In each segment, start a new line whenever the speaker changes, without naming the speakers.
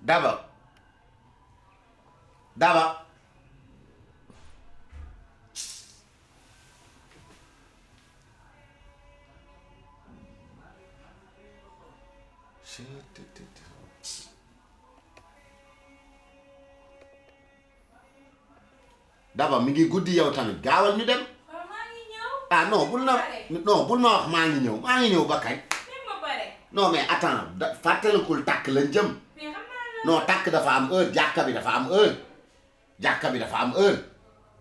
Daba Daba Daba mi ngi guddi yow tamit gaawal ñu dem.
maa ngi ñëw.
ah non bul na wax maa ngi ñëw ba kañ. non mais attends fàttalikul takk lañ jëm. non takk dafa am heure jàkka bi dafa am heure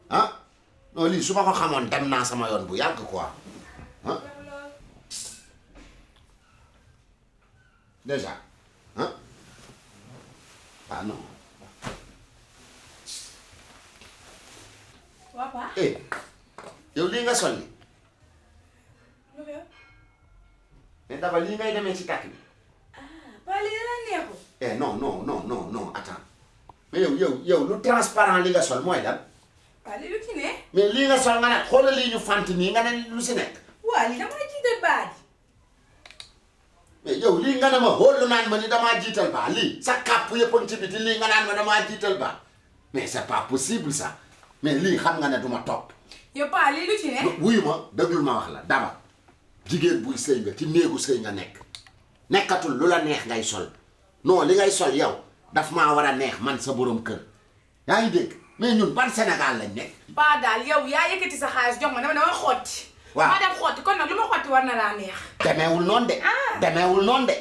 ah non lii su ma ko xamoon dem naa sama yoon bu yàgg quoi ah déjà ah non.
Papa.
yow lii nga sol ni mais Daba lii ngay demee ci takk bi.
Paa lii la neexu.
non attends mais yow lu transparent li nga sol mooy lan.
Paa lii lu ci ne.
mais lii nga sol nga ne xoolal lii ñu fant nii nga ne lu si nekk.
waa lii damaa jiital baaj.
mais yow lii nga ne ma xoolu naan ma ni damaa jiital baa lii sa kàpp yëpp a ngi ci biti lii nga naan ma damaa jiital baa mais c'est pas possible ça mais lii xam nga ne du ma topp.
yow Paa lii lu ci ne.
wuyu ma déglul ma wax la Daba jigéen buy sëy nga ci néegu sëy nga nekkatul lu la neex ngay sol non li ngay sol yow daf maa war a neex man sa borom kër yaa ngi dégg mais ñun ban Sénégal lañ nekk.
Paa daal yow yaa yëkkati sa xaalis jox ma dama xotti.
waaw
ma dem xotti kon nag lu ma xotti war na laa neex.
demeewul noonu de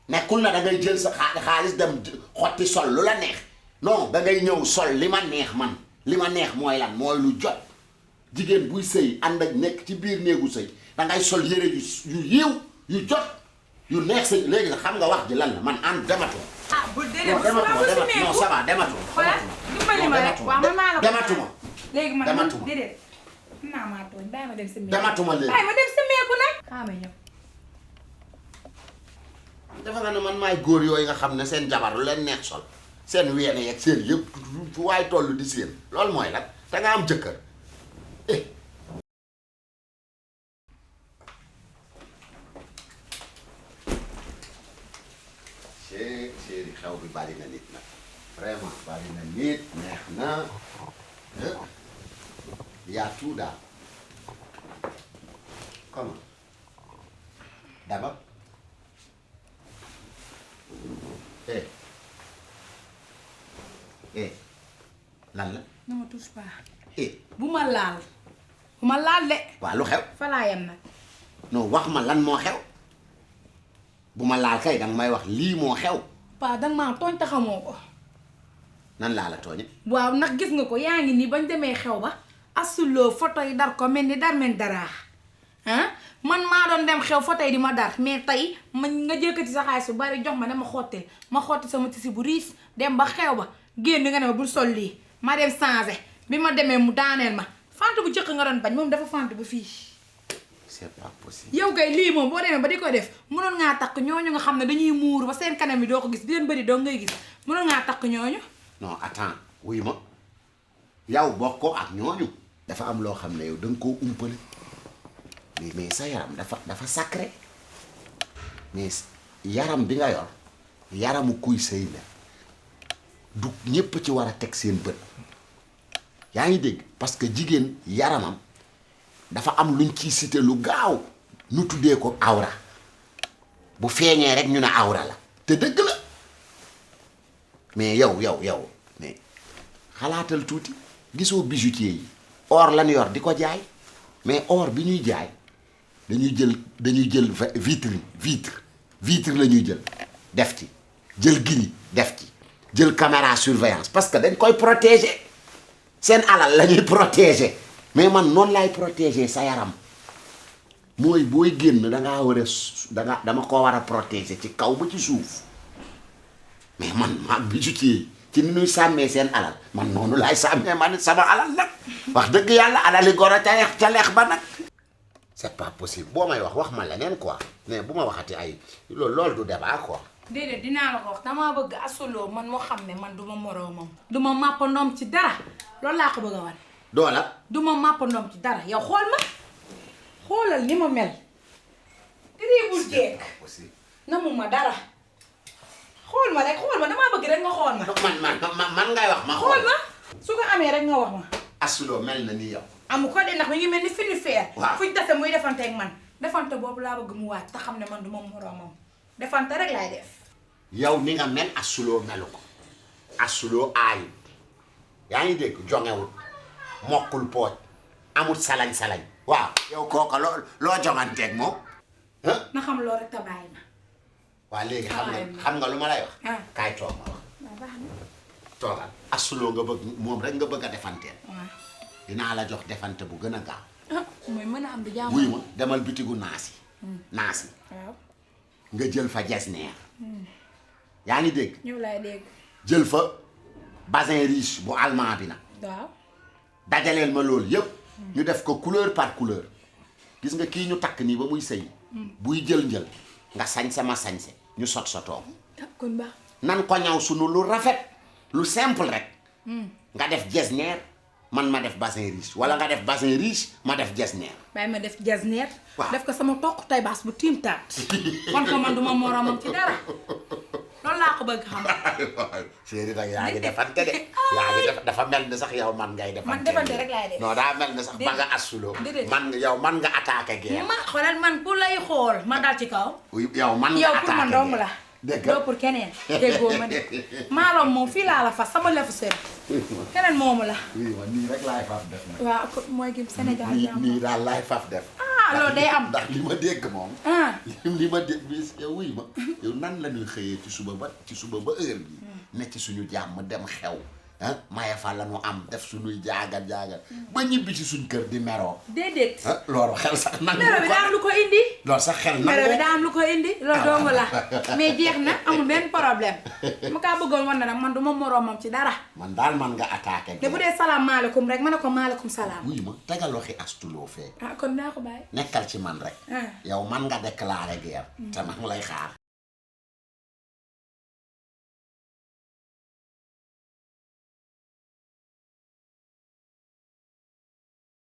nekkul na da ngay jël sa xaalis dem xotti sol lu la neex non da ngay ñëw sol li ma neex man li ma neex mooy lan mooy lu jot jigéen buy sëy ànd ak nekk ci biir néegu sëy da ngay sol yére yu yiw yu jot yu neex sëy léegi nag xam nga wax ji lan la man ànd dematuma.
bul déedéet
non ça va dematuma.
dimbali ma rek waaw man maa la ko
dematuma.
léegi man
dematuma
déedéet naa maa tooñ bàyyi ma dem sa meeku.
dematuma léegi
bàyyi ma dem sa meeku nag. xaaral ma ñëw.
dafa nga ne man maay góor yooyu nga xam ne seen jabar lu leen neex sol seen weene yeeg seen yëpp fu waay toll di seen loolu mooy lan da nga am jëkkër chéri xew bi bari na nit nag vraiment bari na nit neex na yaa tout daal comment Daba lan la.
ne ma touche pas.
bu
ma laal de.
waaw lu xew.
fa laa yem nag.
non wax ma lan moo xew bu ma laal kay danga may wax lii moo xew.
Paa danga maa tooñ te xamoo ko.
nan laa la tooñe.
waaw nag gis nga ko yaa ngi nii bañ demee xew ba. asuloo photo yi dar ko mel ni dar men daraa man maa doon dem xew photo yi di ma dar mais tey man nga jëkkati sa xaalis bu bari jox ma ne ma xottil ma xotti sama tisi bu riis dem ba xew ba génn nga ne ma bul sol lii ma dem changé bi ma demee mu daaneel ma fant bu jëkk nga doon bañ moom dafa fant ba fii.
c'est pas possible.
yow kay lii moom boo demee ba di ko def mënoon ngaa takk ñooñu nga xam ne dañuy muuru ba seen kanam yi doo ko gis di leen bëri doo ngay gis mënoon ngaa takk ñooñu.
non attends wuy ma yow bokkoo ak ñooñu. dafa am loo xam ne yow da nga koo umpale mais sa yaram dafa sacré mais yaram bi nga yor yaramu kuy sëy la du ñépp ci war a teg seen bët yaa ngi dégg parce que jigéen yaramam dafa am luñ ciy cité lu gaaw ñu tuddee ko awra bu feeñee rek ñu ne awra la te dëgg la mais yow mais xalaatal tuuti gisoo bijoutier yi or lan yor di ko jaay mais or bi ñuy jaay dañuy jël vitre la ñuy jël def ci jël gris def ci jël caméra surveillance parce que dañ koy protéger seen alal la ñuy protéger mais man noonu laay protéger sa yaram mooy booy génn dangaa war a dama ko war a protéger ci kaw ba ci suuf mais man maag bijoutier yi ci ni ñuy sàmmee seen alal man noonu laay sàmmee man sama alal nag wax dëgg yàlla alali gor a ca leex ba nag c'est pas possible boo may wax ma leneen quoi mais bu ma waxati ay loolu du débat quoi.
déedéet dinaa la ko wax damaa bëgg asuloo man moo xam ne man du ma moroomam. du ma màpp ndoom ci dara loolu laa ko bëgg a wan.
doola.
du ma màpp ndoom ci dara yow xool ma xoolal ni ma mel. diri bul jeeg namu ma dara xool ma rek xool ma damaa bëgg rek nga xool ma.
man ngay wax ma
xool ma su ko amee rek nga wax ma.
asuloo mel na ni yow.
amu ko de ndax mi ngi mel ni fini feer.
waaw
fuñ tase muy defanteeg man. defante boobu laa bëgg mu wàcc te xam ne man du ma moroomam defante rek laay def.
yow ni nga mel asuloo melu ko asuloo aayul yaa ngi dégg jongewul mokkul pooj amul salañ-salañ. waaw yow kooka loo jonganteeg moom.
na xam loo rek te bàyyi ma.
waa léegi xam nga lu ma lay wax. kaay toog ma wax.
waaw baax na.
toogal asuloo nga bëgg moom rek nga bëgg a defanteel.
waaw.
dinaa la jox defante bu gën a gaaw.
mooy mën a am di jàmm.
wuy ma demal bitigu naasi. naasi.
waaw.
nga jël fa jesneer. yaa ngi dégg.
ñëw laay dégg.
jël fa bazin riche bu allemand bi nag.
waaw.
dajaleel ma loolu yëpp. ñu def ko couleur par couleur. gis nga kii ñu takk nii ba muy sëy. buy jël nga sañ sama sañse ñu sot sotoo.
kon baax.
nan ko ñaw sunu lu rafet lu simple rek. nga def jesneer man ma def bassin riche wala nga def bassin riche ma def jesneer.
bàyyi ma def jasneer.
waaw
def ko sama toq tay baas bu tiim taat. kon ko man du ma moromam ci dara loolu laa ko bëgg xam.
chéri nag yaa ngi defante de. yaa ngi def dafa mel ni sax yow man ngay defante.
man defante rek laay def.
non daa mel ni sax ba nga asuloo.
déedéet
man yow man nga attaqué guerre.
ma xoolal man pour lay xool ma dal ci kaw.
yow man nga
yow
attaqué
pour man dong la.
dégg
doo pour keneen déggoo ma de maaloom moom fii laa la fas sama lefu sër keneen moomu la.
oui man nii rek laay faf def nag.
waaw ko mooy gi Sénégal jàmm.
nii daal laay faf def.
loolu day am.
ndax li ma dégg moom.
ah
li ma dégg bis yow wuy ma. yow nan la ñuy xëyee ci suba ba heure bi ne ci suñu jàmm dem xew. ah maye fa la ñu am def suñuy jaagal ba ñibbi ci suñ kër di meroo.
déedéet.
loolu xel sax nangu ko.
mero bi daa am lu ko indi.
loolu sax xel nangu
mero bi daa am lu ko indi. loolu dong la mais jeex na amul benn problème ma kaa bëggoon wan na nag man du ma moroomam ci dara.
man daal man nga attaqué.
te bu dee salaamaaleykum rek ma ne ko maaleykum salaam.
wuy ma tegal waxi astuloo fee.
kon naa ko bàyyi.
nekkal ci man rek.
ah
yow man nga déclaré guerre. te man lay xaar.